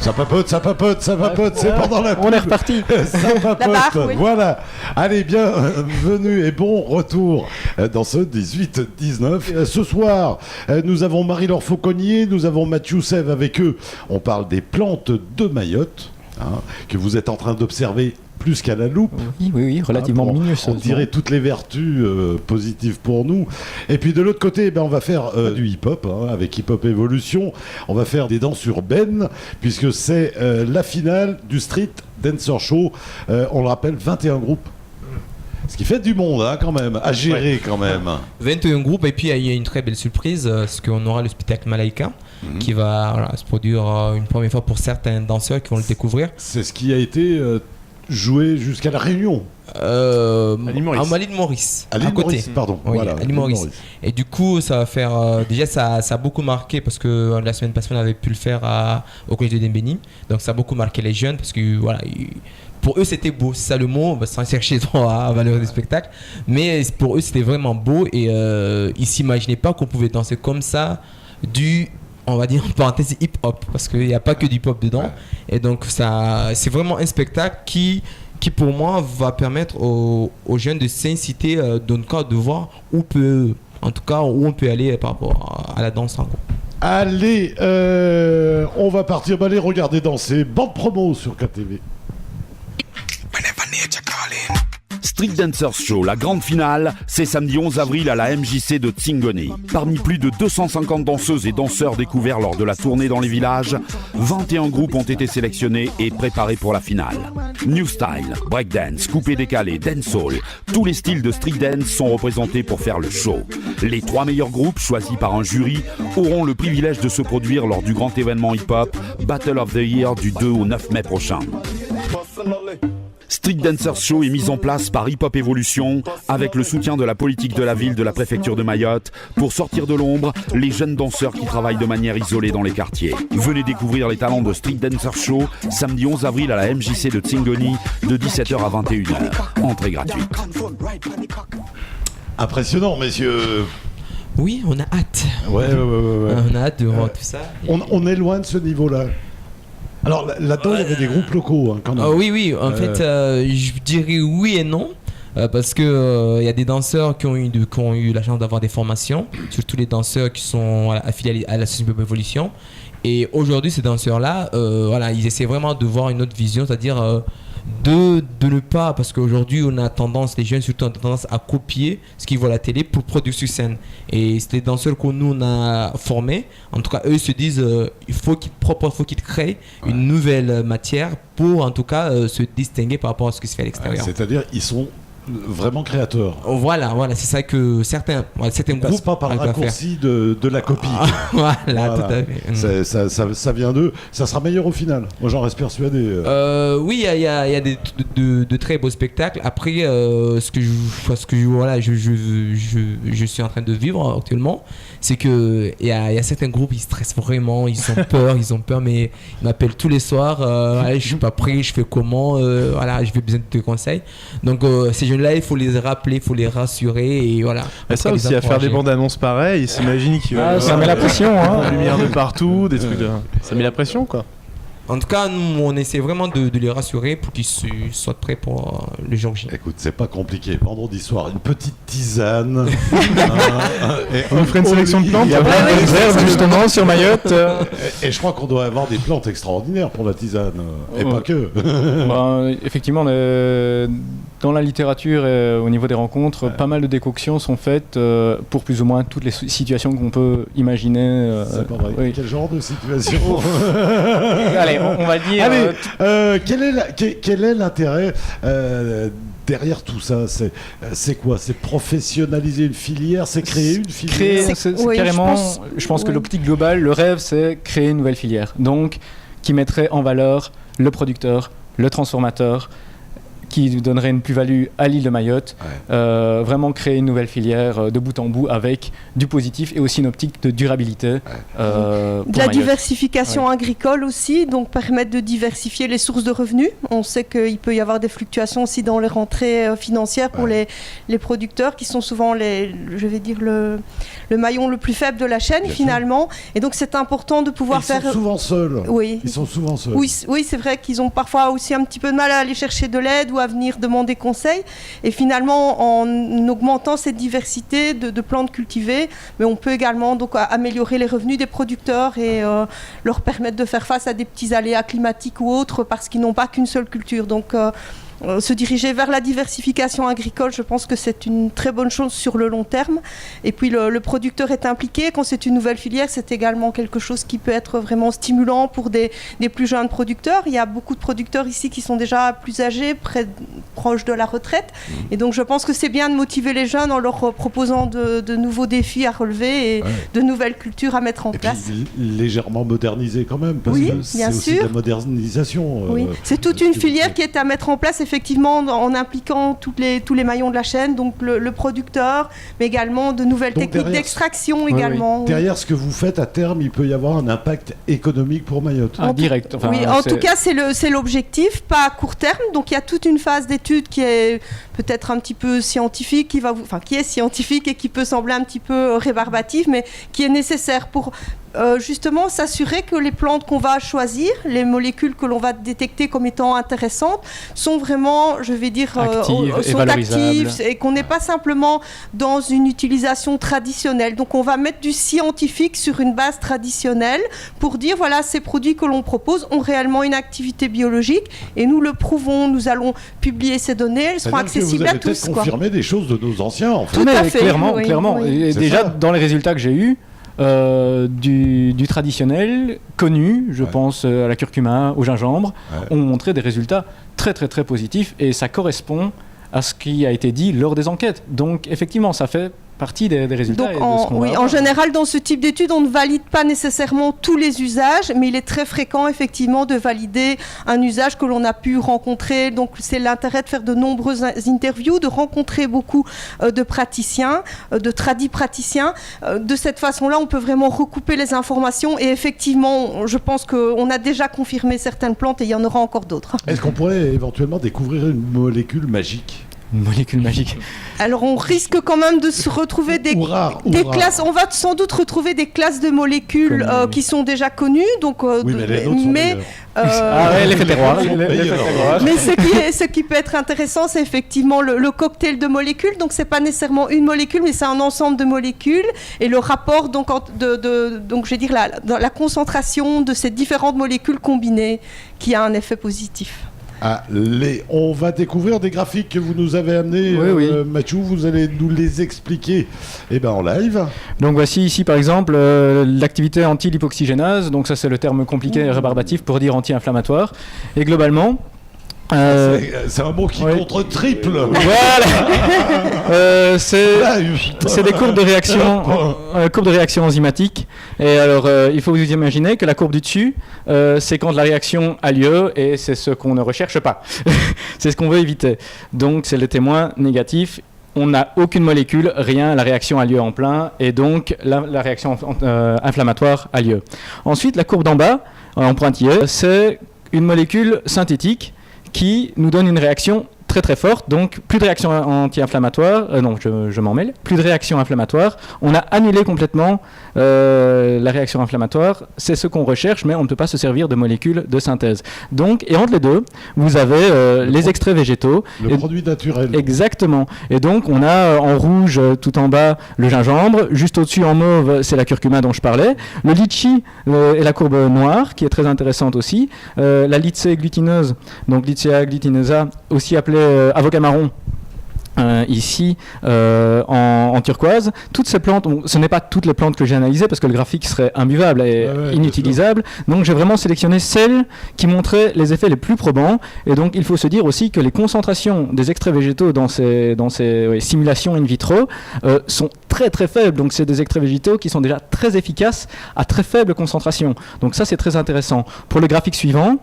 Ça papote, c'est pendant la pub. On est reparti. Ça papote, barre, oui. Voilà. Allez, bienvenue et bon retour dans ce 18-19. Ce soir, nous avons Marie-Laure Fauconnier, nous avons Mathieu Sève avec eux. On parle des plantes de Mayotte, que vous êtes en train d'observer plus qu'à la loupe. Oui, relativement minutieusement. On dirait toutes les vertus positives pour nous. Et puis de l'autre côté, on va faire du hip-hop, avec Hip Hop Evolution. On va faire des danses urbaines, puisque c'est la finale du Street Dancer Show. On le rappelle, 21 groupes. Ce qui fait du monde, quand même, à gérer quand même. 21 groupes, et puis il y a une très belle surprise, parce qu'on aura le spectacle Malaika, qui va se produire une première fois pour certains danseurs qui vont le découvrir. C'est ce qui a été joué jusqu'à la Réunion. À l'île Maurice. À l'île Maurice, pardon. Oui, voilà, à l'île Maurice. Et du coup, ça va faire. Déjà, ça a beaucoup marqué parce que la semaine passée, on avait pu le faire au collège de Dembéni. Donc, ça a beaucoup marqué les jeunes parce que voilà. Pour eux, c'était beau, c'est ça le mot, sans chercher trop à valeur du spectacle. Mais pour eux, c'était vraiment beau et ils s'imaginaient pas qu'on pouvait danser comme ça on va dire en parenthèse hip-hop, parce qu'il n'y a pas que du hip-hop dedans. Et donc, c'est vraiment un spectacle qui pour moi va permettre aux jeunes de s'inciter de voir où on peut aller par rapport à la danse en gros. Allez, on va partir, allez regarder danser. Bande promo sur KTV. Street Dancers Show, la grande finale, c'est samedi 11 avril à la MJC de Tsingoni. Parmi plus de 250 danseuses et danseurs découverts lors de la tournée dans les villages, 21 groupes ont été sélectionnés et préparés pour la finale. New Style, breakdance, coupé-décalé, dancehall, tous les styles de street dance sont représentés pour faire le show. Les 3 meilleurs groupes, choisis par un jury, auront le privilège de se produire lors du grand événement hip-hop Battle of the Year du 2 au 9 mai prochain. Street Dancers Show est mis en place par Hip Hop Evolution avec le soutien de la politique de la ville de la préfecture de Mayotte pour sortir de l'ombre les jeunes danseurs qui travaillent de manière isolée dans les quartiers. Venez découvrir les talents de Street Dancers Show samedi 11 avril à la MJC de Tsingoni de 17h à 21h. Entrée gratuite. Impressionnant, messieurs. Oui, on a hâte. Ouais. On a hâte de voir tout ça. On est loin de ce niveau-là. Alors là-dedans, il y avait des groupes locaux quand même. Oui. En fait, je dirais oui et non. Parce que y a des danseurs qui ont eu la chance d'avoir des formations, surtout les danseurs qui sont affiliés à l'association Hip Hop Evolution. Et aujourd'hui, ces danseurs-là, ils essaient vraiment de voir une autre vision, c'est-à-dire de ne pas, parce qu'aujourd'hui les jeunes surtout ont tendance à copier ce qu'ils voient à la télé pour produire sur scène. Et c'est les danseurs que nous on a formés, en tout cas eux se disent il faut qu'ils créent une nouvelle matière pour en tout cas se distinguer par rapport à ce qui se fait à l'extérieur. C'est-à-dire ils sont vraiment créateurs. Voilà, c'est ça que certains groupes passent pas par le raccourci de la copie. Voilà, tout à fait. Ça vient d'eux. Ça sera meilleur au final. Moi, j'en reste persuadé. Oui, il y a de très beaux spectacles. Après, ce que je suis en train de vivre actuellement, c'est que il y a certains groupes, ils stressent vraiment, ils ont peur, mais ils m'appellent tous les soirs. Je suis pas prêt, je fais comment, je vais besoin de tes conseils. Donc ces jeunes-là, il faut les rappeler, il faut les rassurer et voilà. Et ça aussi, à faire des bandes annonces pareilles, ils s'imaginent qu'il va ça met la pression, lumière de partout, des trucs ça met la pression quoi. En tout cas, nous, on essaie vraiment de les rassurer pour qu'ils soient prêts pour le jour J. Écoute, c'est pas compliqué. Vendredi soir, une petite tisane. On ferait une sélection de plantes. Il y a plein d'herbes justement sur Mayotte. Et je crois qu'on doit avoir des plantes extraordinaires pour la tisane. Et pas que. Effectivement, dans la littérature et au niveau des rencontres, pas mal de décoctions sont faites pour plus ou moins toutes les situations qu'on peut imaginer. C'est pas vrai. Oui. Quel genre de situation? Allez, on va dire. Allez, quel est l'intérêt derrière tout ça? C'est quoi? C'est professionnaliser une filière? C'est créer une filière? C'est carrément, je pense que l'optique globale, le rêve, c'est créer une nouvelle filière. Donc, qui mettrait en valeur le producteur, le transformateur, qui donnerait une plus-value à l'île de Mayotte, vraiment créer une nouvelle filière de bout en bout avec du positif et aussi une optique de durabilité. De la diversification agricole aussi, donc permettre de diversifier les sources de revenus. On sait qu'il peut y avoir des fluctuations aussi dans les rentrées financières pour les producteurs qui sont souvent le maillon le plus faible de la chaîne, finalement. Et donc, c'est important de pouvoir faire... Ils sont souvent seuls. Oui. Ils sont souvent seuls. Oui, c'est vrai qu'ils ont parfois aussi un petit peu de mal à aller chercher de l'aide ou à venir demander conseil. Et finalement, en augmentant cette diversité de plantes cultivées, mais on peut également donc améliorer les revenus des producteurs et leur permettre de faire face à des petits aléas climatiques ou autres parce qu'ils n'ont pas qu'une seule culture. Donc, se diriger vers la diversification agricole, je pense que c'est une très bonne chose sur le long terme. Et puis le producteur est impliqué. Quand c'est une nouvelle filière, c'est également quelque chose qui peut être vraiment stimulant pour des plus jeunes producteurs. Il y a beaucoup de producteurs ici qui sont déjà plus âgés, proches de la retraite. Et donc je pense que c'est bien de motiver les jeunes en leur proposant de nouveaux défis à relever et de nouvelles cultures à mettre en place. Puis légèrement modernisé quand même, parce que c'est aussi de la modernisation. Oui, c'est toute une filière qui est à mettre en place effectivement en impliquant tous les maillons de la chaîne, donc le producteur, mais également de nouvelles techniques d'extraction également. Oui. Derrière ce que vous faites à terme, il peut y avoir un impact économique pour Mayotte. Direct. Enfin, oui, en tout cas, c'est l'objectif, pas à court terme. Donc il y a toute une phase d'étude qui est peut-être un petit peu scientifique, qui est scientifique et qui peut sembler un petit peu rébarbative, mais qui est nécessaire pour justement s'assurer que les plantes qu'on va choisir, les molécules que l'on va détecter comme étant intéressantes, sont vraiment, je vais dire, actives et qu'on n'est pas simplement dans une utilisation traditionnelle. Donc on va mettre du scientifique sur une base traditionnelle pour dire voilà, ces produits que l'on propose ont réellement une activité biologique et nous le prouvons, nous allons publier ces données, elles seront accessibles à tous. Vous avez confirmé des choses de nos anciens en fait. Tout à fait, clairement. Oui. Et déjà, dans les résultats que j'ai eus, du traditionnel connu, je pense à la curcuma, au gingembre, ont montré des résultats très très très positifs et ça correspond à ce qui a été dit lors des enquêtes. Donc effectivement, ça fait partie des résultats. Donc, et de ce qu'on va en général, dans ce type d'études, on ne valide pas nécessairement tous les usages, mais il est très fréquent, effectivement, de valider un usage que l'on a pu rencontrer. Donc, c'est l'intérêt de faire de nombreuses interviews, de rencontrer beaucoup de praticiens, de tradipraticiens. De cette façon-là, on peut vraiment recouper les informations et effectivement, je pense qu'on a déjà confirmé certaines plantes et il y en aura encore d'autres. Est-ce qu'on pourrait éventuellement découvrir une molécule magique ? Une molécule magique. Alors on risque quand même de se retrouver des classes. On va sans doute retrouver des classes de molécules qui sont déjà connues. Donc, oui, mais les autres sont meilleures. L'effet terroir. Mais ce qui peut être intéressant, c'est effectivement le cocktail de molécules. Donc c'est pas nécessairement une molécule, mais c'est un ensemble de molécules et le rapport donc donc je vais dire la concentration de ces différentes molécules combinées qui a un effet positif. On va découvrir des graphiques que vous nous avez amenés, Mathieu, vous allez nous les expliquer en live. Donc voici ici par exemple l'activité anti-lipoxygénase, donc ça c'est le terme compliqué et rébarbatif pour dire anti-inflammatoire. Et globalement, c'est un mot qui contre-triple. Voilà. C'est des courbes de réaction enzymatiques. Et alors, il faut vous imaginer que la courbe du dessus, c'est quand la réaction a lieu et c'est ce qu'on ne recherche pas. C'est ce qu'on veut éviter. Donc, c'est le témoin négatif. On n'a aucune molécule, rien, la réaction a lieu en plein et donc la réaction inflammatoire a lieu. Ensuite, la courbe d'en bas, en pointillé, c'est une molécule synthétique qui nous donne une réaction très très forte, donc plus de réaction anti-inflammatoire, je m'en mêle, plus de réaction inflammatoire, on a annulé complètement la réaction inflammatoire, c'est ce qu'on recherche, mais on ne peut pas se servir de molécules de synthèse. Donc, et entre les deux, vous avez les extraits végétaux. Le produit naturel. Exactement. Et donc, on a en rouge, tout en bas, le gingembre, juste au-dessus en mauve, c'est la curcuma dont je parlais, le litchi et la courbe noire, qui est très intéressante aussi, la lycée glutineuse, donc Lycea glutinosa, aussi appelée avocat marron, ici en turquoise. Toutes ces plantes, ce n'est pas toutes les plantes que j'ai analysées parce que le graphique serait imbuvable et inutilisable, donc j'ai vraiment sélectionné celles qui montraient les effets les plus probants. Et donc il faut se dire aussi que les concentrations des extraits végétaux dans ces simulations in vitro sont très très faibles, donc c'est des extraits végétaux qui sont déjà très efficaces à très faible concentration, donc ça c'est très intéressant. Pour le graphique suivant,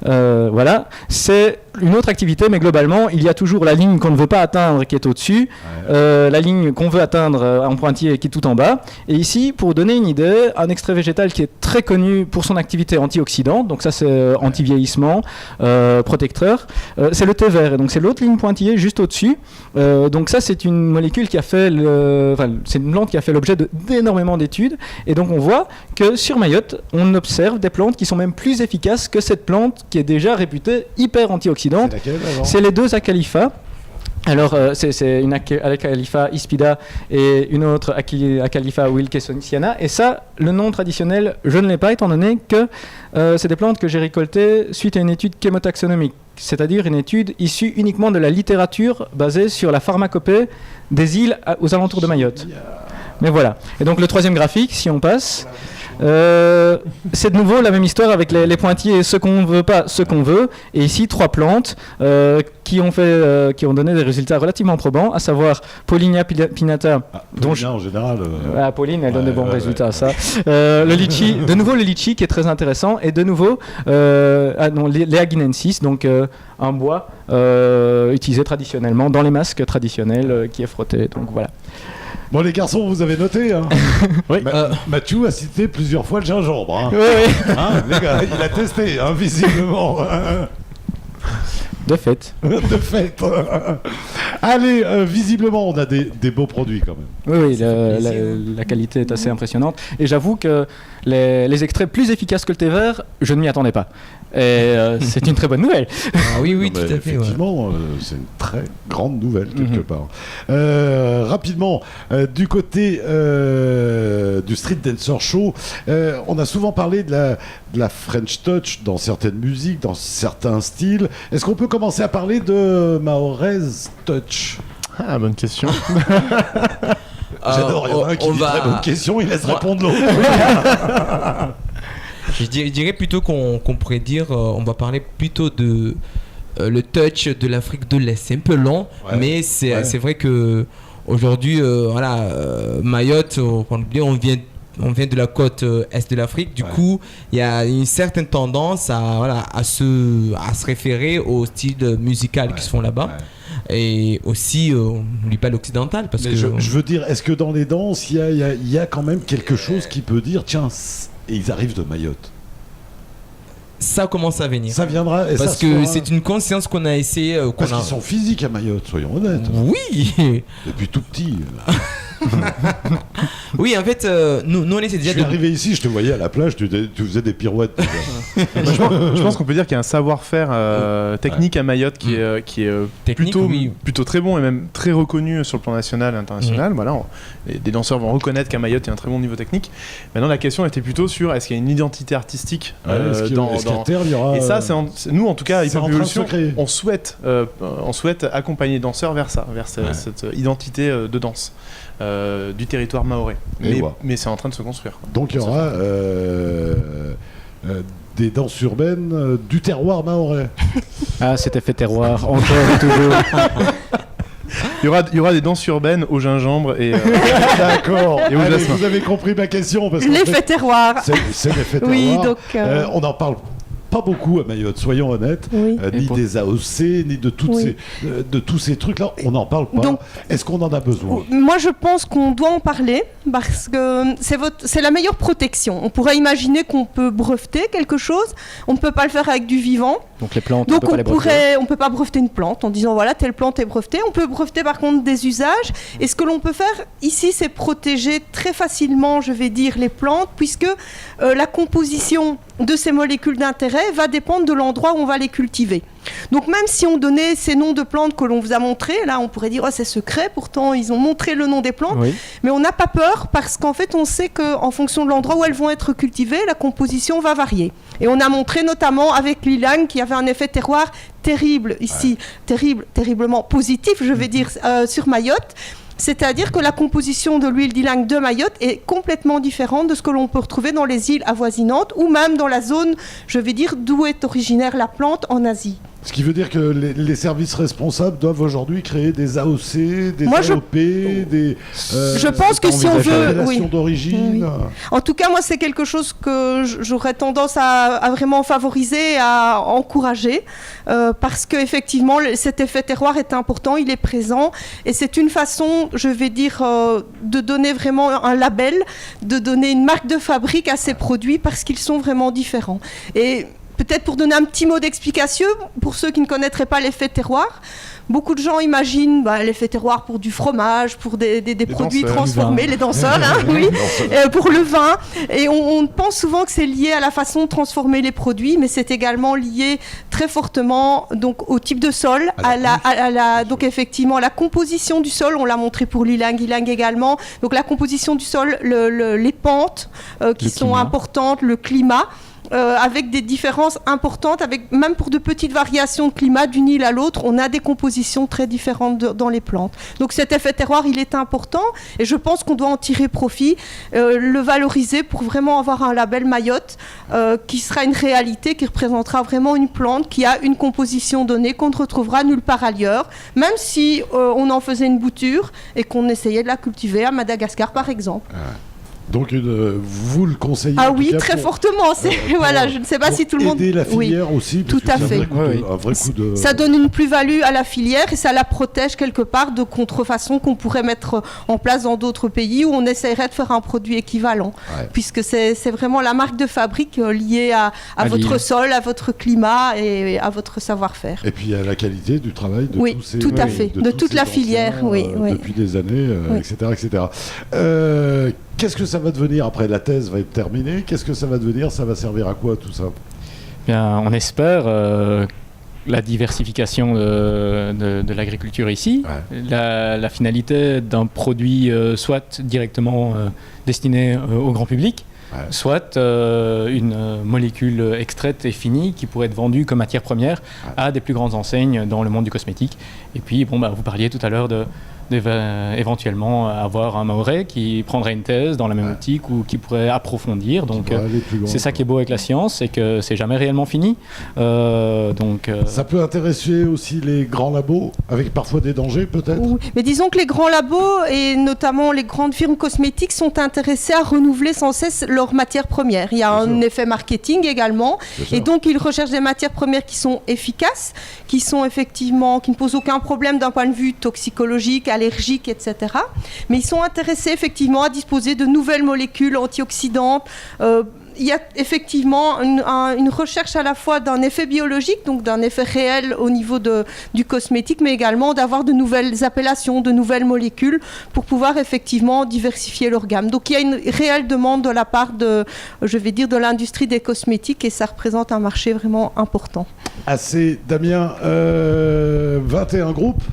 Voilà, c'est une autre activité, mais globalement, il y a toujours la ligne qu'on ne veut pas atteindre qui est au-dessus, la ligne qu'on veut atteindre en pointillé qui est tout en bas. Et ici, pour vous donner une idée, un extrait végétal qui est très connu pour son activité antioxydante, donc ça c'est anti-vieillissement, protecteur, c'est le thé vert. Et donc c'est l'autre ligne pointillée juste au-dessus. Donc ça c'est une molécule qui a fait, c'est une plante qui a fait l'objet d'énormément d'études. Et donc on voit que sur Mayotte, on observe des plantes qui sont même plus efficaces que cette plante qui est déjà réputée hyper antioxydante. C'est laquelle, alors ? C'est les deux Acalypha. Alors, c'est une Acalypha ispida et une autre Acalypha wilkinsoniana. Et ça, le nom traditionnel, je ne l'ai pas, étant donné que c'est des plantes que j'ai récoltées suite à une étude chémotaxonomique, c'est-à-dire une étude issue uniquement de la littérature basée sur la pharmacopée des îles aux alentours de Mayotte. Mais voilà. Et donc, le troisième graphique, si on passe... c'est de nouveau la même histoire avec les pointillés, ce qu'on veut pas, ce qu'on veut. Et ici, 3 plantes qui ont donné des résultats relativement probants, à savoir Paulinia pinnata. Pauline, en général. Pauline, elle donne de bons résultats, ça. Le litchi, de nouveau le litchi qui est très intéressant, et de nouveau Lea guinensis, donc un bois utilisé traditionnellement dans les masques traditionnels qui est frotté. Donc voilà. Bon, les garçons, vous avez noté, hein. Oui. Mathieu a cité plusieurs fois le gingembre. Hein. Oui. Hein, les gars, il a testé, hein, visiblement. De fait. De fait. Allez, visiblement, on a des beaux produits quand même. Oui, la qualité est assez impressionnante. Et j'avoue que les extraits plus efficaces que le thé vert, je ne m'y attendais pas. Et c'est une très bonne nouvelle. Ah oui, Non, tout à fait. effectivement, c'est une très grande nouvelle quelque part. Rapidement, du côté du Street Dancer Show, on a souvent parlé de la French Touch dans certaines musiques, dans certains styles. Est-ce qu'on peut commencer à parler de Mahoraise Touch ? Ah, bonne question. J'adore, il y en a un qui dit très bonne question, il laisse répondre l'autre. Je dirais plutôt qu'on pourrait dire, on va parler plutôt de le touch de l'Afrique de l'Est. C'est un peu long, mais c'est vrai que aujourd'hui, Mayotte, on vient de la côte est de l'Afrique. Du coup, il y a une certaine tendance à se référer au style musical qui se font là-bas. Et aussi, on n'oublie pas l'occidental. Parce que je veux dire, est-ce que dans les danses, il y a quand même quelque chose qui peut dire, tiens, et ils arrivent de Mayotte. Ça commence à venir. Ça viendra. Et parce que c'est une conscience qu'on a essayé. Parce qu'ils sont physiques à Mayotte, soyons honnêtes. Oui. Depuis tout petit. Oui, en fait, nous on essaie déjà je suis arrivé ici, je te voyais à la plage, tu faisais des pirouettes. Je pense qu'on peut dire qu'il y a un savoir-faire technique à Mayotte qui est plutôt très bon et même très reconnu sur le plan national et international. Voilà, des danseurs vont reconnaître qu'à Mayotte il y a un très bon niveau technique. Maintenant, la question était plutôt sur est-ce qu'il y a une identité artistique Et ça, nous en tout cas, Hip Hop Evolution, on souhaite accompagner les danseurs vers ça, vers cette identité de danse. Du territoire mahorais. Mais c'est en train de se construire. Quoi. Donc il y aura des danses urbaines du terroir mahorais. Ah, cet effet terroir, encore et toujours. Il y aura des danses urbaines au gingembre et d'accord. Et vous avez compris ma question parce l'effet terroir. C'est l'effet terroir. Oui, donc on en parle pas beaucoup à Mayotte, soyons honnêtes, ni des AOC, ni de tous ces trucs-là, on n'en parle pas. Donc, est-ce qu'on en a besoin ? Moi, je pense qu'on doit en parler parce que c'est la meilleure protection. On pourrait imaginer qu'on peut breveter quelque chose, on ne peut pas le faire avec du vivant. Donc les plantes, on ne peut pas breveter une plante en disant voilà, telle plante est brevetée. On peut breveter par contre des usages. Et ce que l'on peut faire ici, c'est protéger très facilement, je vais dire, les plantes, puisque la composition de ces molécules d'intérêt va dépendre de l'endroit où on va les cultiver. Donc même si on donnait ces noms de plantes que l'on vous a montrés, là on pourrait dire c'est secret, pourtant ils ont montré le nom des plantes, mais on n'a pas peur parce qu'en fait on sait qu'en fonction de l'endroit où elles vont être cultivées, la composition va varier. Et on a montré notamment avec l'ilang qui avait un effet terroir terrible ici, terriblement positif je vais dire, sur Mayotte. C'est-à-dire que la composition de l'huile d'ylang de Mayotte est complètement différente de ce que l'on peut retrouver dans les îles avoisinantes ou même dans la zone, je vais dire, d'où est originaire la plante en Asie. Ce qui veut dire que les services responsables doivent aujourd'hui créer des AOC, des AOP, des... je pense que si on veut... d'origine. Oui. En tout cas, moi, c'est quelque chose que j'aurais tendance à vraiment favoriser, à encourager, parce qu'effectivement, cet effet terroir est important, il est présent, et c'est une façon, je vais dire, de donner vraiment un label, de donner une marque de fabrique à ces produits, parce qu'ils sont vraiment différents. Et peut-être pour donner un petit mot d'explication, pour ceux qui ne connaîtraient pas l'effet terroir, beaucoup de gens imaginent l'effet terroir pour du fromage, pour des produits danseurs, transformés, les danseurs, oui, pour le vin. Et on pense souvent que c'est lié à la façon de transformer les produits, mais c'est également lié très fortement donc, au type de sol, donc effectivement la composition du sol, on l'a montré pour l'ylang également, donc la composition du sol, les pentes qui sont importantes, le climat. Avec des différences importantes, même pour de petites variations de climat d'une île à l'autre, on a des compositions très différentes dans les plantes. Donc cet effet terroir, il est important et je pense qu'on doit en tirer profit, le valoriser pour vraiment avoir un label Mayotte qui sera une réalité, qui représentera vraiment une plante qui a une composition donnée qu'on ne retrouvera nulle part ailleurs, même si on en faisait une bouture et qu'on essayait de la cultiver à Madagascar par exemple. Donc vous le conseillez? Ah oui, très fortement. Voilà, je ne sais pas si tout le monde... Aider la filière aussi, tout à fait. Un vrai coup de... Ça donne une plus-value à la filière et ça la protège quelque part de contrefaçons qu'on pourrait mettre en place dans d'autres pays où on essaierait de faire un produit équivalent. Puisque c'est vraiment la marque de fabrique liée à votre sol, à votre climat et à votre savoir-faire. Et puis à la qualité du travail de tous ces... tout à fait. De toute la filière, depuis des années, etc. etc. Qu'est-ce que ça va devenir après? La thèse va être terminée. Qu'est-ce que ça va devenir? Ça va servir à quoi tout ça? Bien, on espère la diversification de l'agriculture ici. La finalité d'un produit soit directement destiné au grand public, soit une molécule extraite et finie qui pourrait être vendue comme matière première à des plus grandes enseignes dans le monde du cosmétique. Et puis, vous parliez tout à l'heure éventuellement avoir un Mahorais qui prendrait une thèse dans la même optique ou qui pourrait approfondir. Donc c'est ça qui est beau avec la science, c'est que c'est jamais réellement fini. Ça peut intéresser aussi les grands labos, avec parfois des dangers peut-être. Oui. Mais disons que les grands labos et notamment les grandes firmes cosmétiques sont intéressés à renouveler sans cesse leurs matières premières. Il y a un effet marketing également, et donc ils recherchent des matières premières qui sont efficaces, qui sont effectivement, qui ne posent aucun problème d'un point de vue toxicologique, allergiques, etc. Mais ils sont intéressés effectivement à disposer de nouvelles molécules antioxydantes. Il y a effectivement une recherche à la fois d'un effet biologique, donc d'un effet réel au niveau du cosmétique, mais également d'avoir de nouvelles appellations, de nouvelles molécules pour pouvoir effectivement diversifier leur gamme. Donc il y a une réelle demande de la part de l'industrie des cosmétiques et ça représente un marché vraiment important. Assez, Damien. 21 groupes.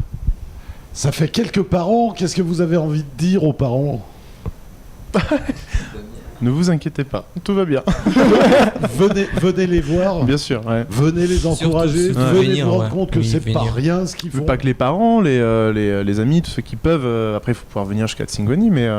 Ça fait quelques parents. Qu'est-ce que vous avez envie de dire aux parents? Ne vous inquiétez pas, tout va bien. venez les voir. Bien sûr. Venez les encourager. Venez vous rendre compte que c'est pas rien ce qu'ils font. Pas que les parents, les amis, tous ceux qui peuvent. Après, il faut pouvoir venir jusqu'à Tsingoni, mais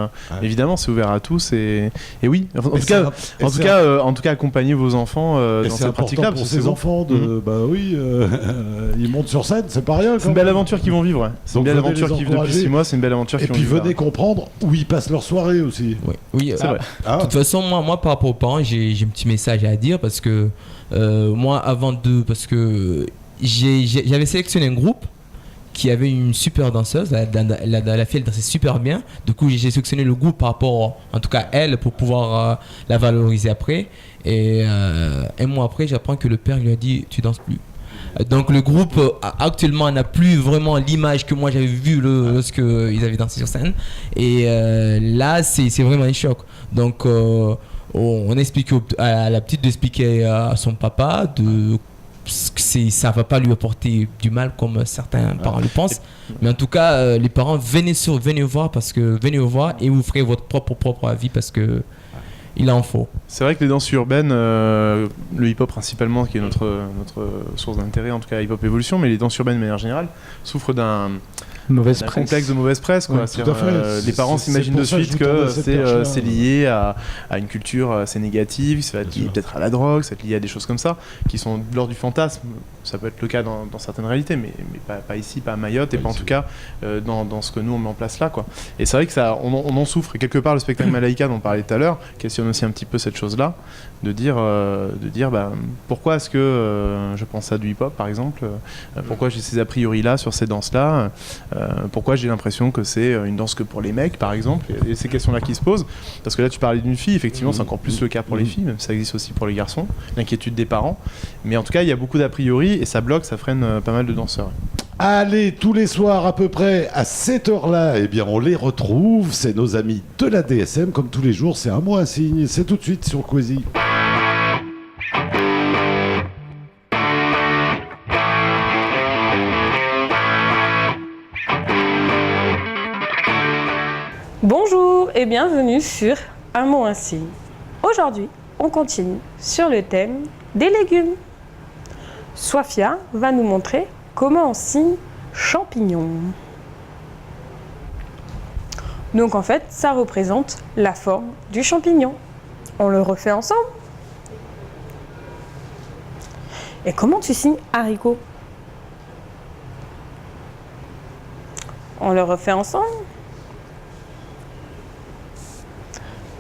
évidemment, c'est ouvert à tous. Et oui, en tout cas, accompagnez vos enfants dans cette pratique-là. Pour ces enfants, ils montent sur scène, c'est pas rien. C'est une belle aventure qu'ils vont vivre. C'est une belle aventure qui vit depuis 6 mois. C'est une belle aventure. Et puis venez comprendre où ils passent leur soirée aussi. Oui, c'est vrai. De toute façon, moi par rapport aux parents, j'ai un petit message à dire parce que parce que j'avais sélectionné un groupe qui avait une super danseuse, la fille elle dansait super bien. Du coup, j'ai sélectionné le groupe par rapport, en tout cas elle, pour pouvoir la valoriser après. Et un mois après, j'apprends que le père lui a dit tu danses plus. Donc le groupe actuellement n'a plus vraiment l'image que moi j'avais vue lorsqu'ils avaient dansé sur scène. Et là c'est vraiment un choc. Donc on explique à la petite d'expliquer à son papa que ça va pas lui apporter du mal comme certains parents le pensent. Mais en tout cas les parents venez voir et vous ferez votre propre avis parce que il en faut. C'est vrai que les danses urbaines, le hip-hop principalement, qui est notre source d'intérêt, en tout cas hip-hop évolution, mais les danses urbaines de manière générale, souffrent Mauvaise un presse. complexe de mauvaise presse, quoi. Ouais, tout à fait. Les parents s'imaginent de pour ça que suite je vous tendais que cette perche-là. c'est lié à une culture assez négative, ça va être lié peut-être à la drogue, ça va être lié à des choses comme ça, qui sont de l'ordre du fantasme. Ça peut être le cas dans certaines réalités, mais pas ici, pas à Mayotte, et pas en tout cas dans ce que nous on met en place là, quoi. Et c'est vrai que ça, on en souffre. Et quelque part, le spectacle Malaika dont on parlait tout à l'heure questionne aussi un petit peu cette chose-là, de dire pourquoi est-ce que je pense à du hip-hop par exemple, pourquoi j'ai ces a priori là sur ces danses-là, pourquoi j'ai l'impression que c'est une danse que pour les mecs par exemple, et ces questions-là qui se posent, parce que là tu parlais d'une fille, effectivement c'est encore plus le cas pour les filles, même si ça existe aussi pour les garçons, l'inquiétude des parents, mais en tout cas il y a beaucoup d'a priori et ça bloque, ça freine pas mal de danseurs. Allez, tous les soirs à peu près à cette heure-là, eh bien on les retrouve, c'est nos amis de la DSM, comme tous les jours, c'est un mot, un signe, c'est tout de suite sur Quasi. Bonjour et bienvenue sur Un mot, un signe. Aujourd'hui, on continue sur le thème des légumes. Sofia va nous montrer comment on signe champignon. Donc en fait, ça représente la forme du champignon. On le refait ensemble. Et comment tu signes haricot? On le refait ensemble.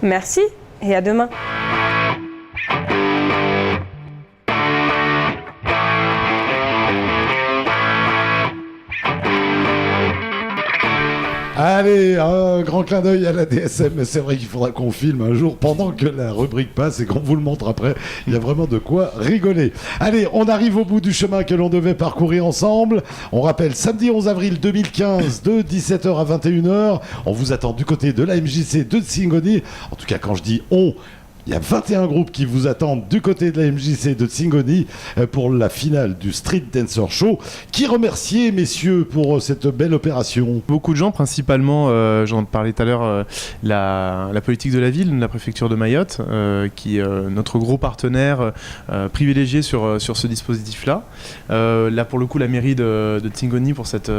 Merci et à demain. Allez, un grand clin d'œil à la DSM, mais c'est vrai qu'il faudra qu'on filme un jour pendant que la rubrique passe et qu'on vous le montre après. Il y a vraiment de quoi rigoler. Allez, on arrive au bout du chemin que l'on devait parcourir ensemble. On rappelle, samedi 11 avril 2015, de 17h à 21h. On vous attend du côté de la MJC de Tsingoni. En tout cas, quand je dis on... Il y a 21 groupes qui vous attendent du côté de la MJC de Tsingoni pour la finale du Street Dancer Show. Qui remercier, messieurs, pour cette belle opération? Beaucoup de gens, principalement, j'en parlais tout à l'heure, la politique de la ville, la préfecture de Mayotte, qui est notre gros partenaire privilégié sur ce dispositif-là. Là, pour le coup, la mairie de Tsingoni pour cette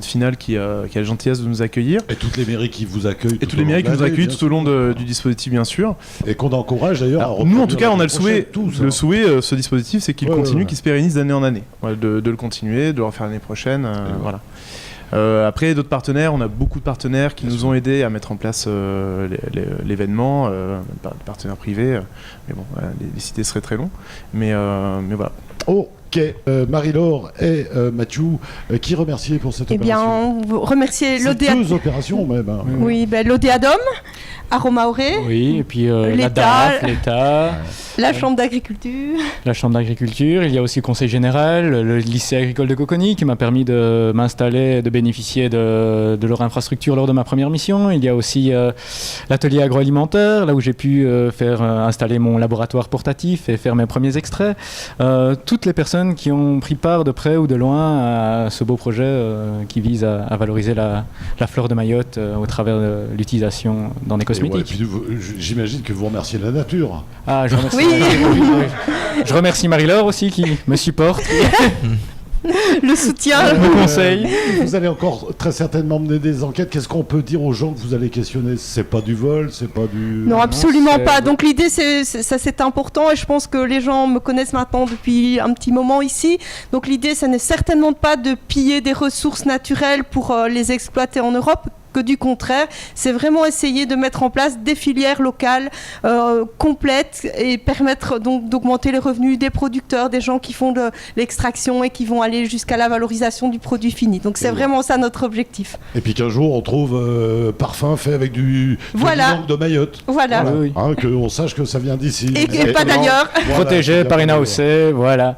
finale qui a la gentillesse de nous accueillir. Et toutes les mairies qui vous accueillent. Et toutes les mairies qui nous accueillent tout au long du dispositif, bien sûr. Et qu'on encourage d'ailleurs à nous en tout cas on a le souhait, ce dispositif, c'est qu'il continue, qu'il se pérennise d'année en année, de le continuer, de le refaire l'année prochaine, voilà. Après d'autres partenaires, on a beaucoup de partenaires qui nous ont aidés à mettre en place l'événement, des partenaires privés, mais bon les cités seraient très longs, mais voilà. Ok, Marie-Laure et Mathieu, qui remercier pour cette opération? Eh bien, remercier l'ODA. Deux opérations même. Hein. Oui, l'ODADOM, Aromaoré. Oui, et puis la l'État, DAF, l'État. La Chambre d'agriculture. La Chambre d'agriculture. Il y a aussi le Conseil général, le lycée agricole de Coconi qui m'a permis de m'installer, de bénéficier de leur infrastructure lors de ma première mission. Il y a aussi l'atelier agroalimentaire, là où j'ai pu installer mon laboratoire portatif et faire mes premiers extraits. Toutes les personnes qui ont pris part de près ou de loin à ce beau projet qui vise à valoriser la flore de Mayotte au travers de l'utilisation dans des cosmétiques. Ouais, puis j'imagine que vous remerciez la nature. Ah, je remercie. Oui. Je remercie Marie-Laure aussi qui me supporte, Le soutien. me conseille. Vous allez encore très certainement mener des enquêtes. Qu'est-ce qu'on peut dire aux gens que vous allez questionner? C'est pas du vol, c'est pas du... Non, absolument c'est- pas. Donc l'idée, c'est important et je pense que les gens me connaissent maintenant depuis un petit moment ici. Donc l'idée, ce n'est certainement pas de piller des ressources naturelles pour les exploiter en Europe, que du contraire. C'est vraiment essayer de mettre en place des filières locales complètes et permettre donc d'augmenter les revenus des producteurs, des gens qui font de l'extraction et qui vont aller jusqu'à la valorisation du produit fini. Donc c'est vraiment ça notre objectif. Et puis qu'un jour on trouve parfum fait avec du Voilà. langue de Mayotte. Voilà. Oui. Hein, qu'on sache que ça vient d'ici. Et pas d'ailleurs. Voilà, Protégé par une AOC, voilà.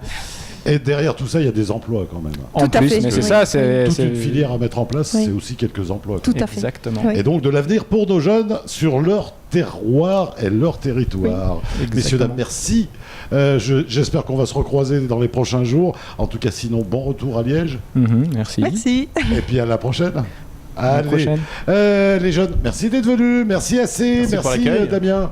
Et derrière tout ça, il y a des emplois quand même. En Tout à plus, fait. mais c'est Oui. ça, c'est Toute une filière à mettre en place, Oui. c'est aussi quelques emplois. Tout à fait. exactement. Oui. Et donc de l'avenir pour nos jeunes sur leur terroir et leur territoire. Messieurs, dames, merci. J'espère qu'on va se recroiser dans les prochains jours. En tout cas, sinon, bon retour à Liège. Merci. Merci. Et puis à la prochaine. À la Allez. prochaine. Les jeunes, merci d'être venus. Merci assez. Merci pour Merci l'accueil. Damien.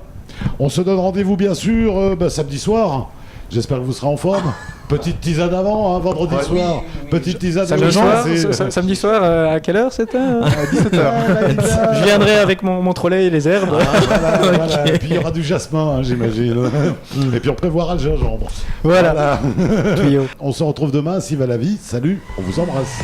On se donne rendez-vous bien sûr samedi soir. J'espère que vous serez en forme. Petite tisane avant, hein, vendredi soir. Petite tisane Samedi soir, à quelle heure c'était À 17h. Je viendrai avec mon trolley et les herbes. Voilà. Et puis il y aura du jasmin, hein, j'imagine. Et puis on prévoira le gingembre. Voilà. On se retrouve demain, si va la vie. Salut, on vous embrasse.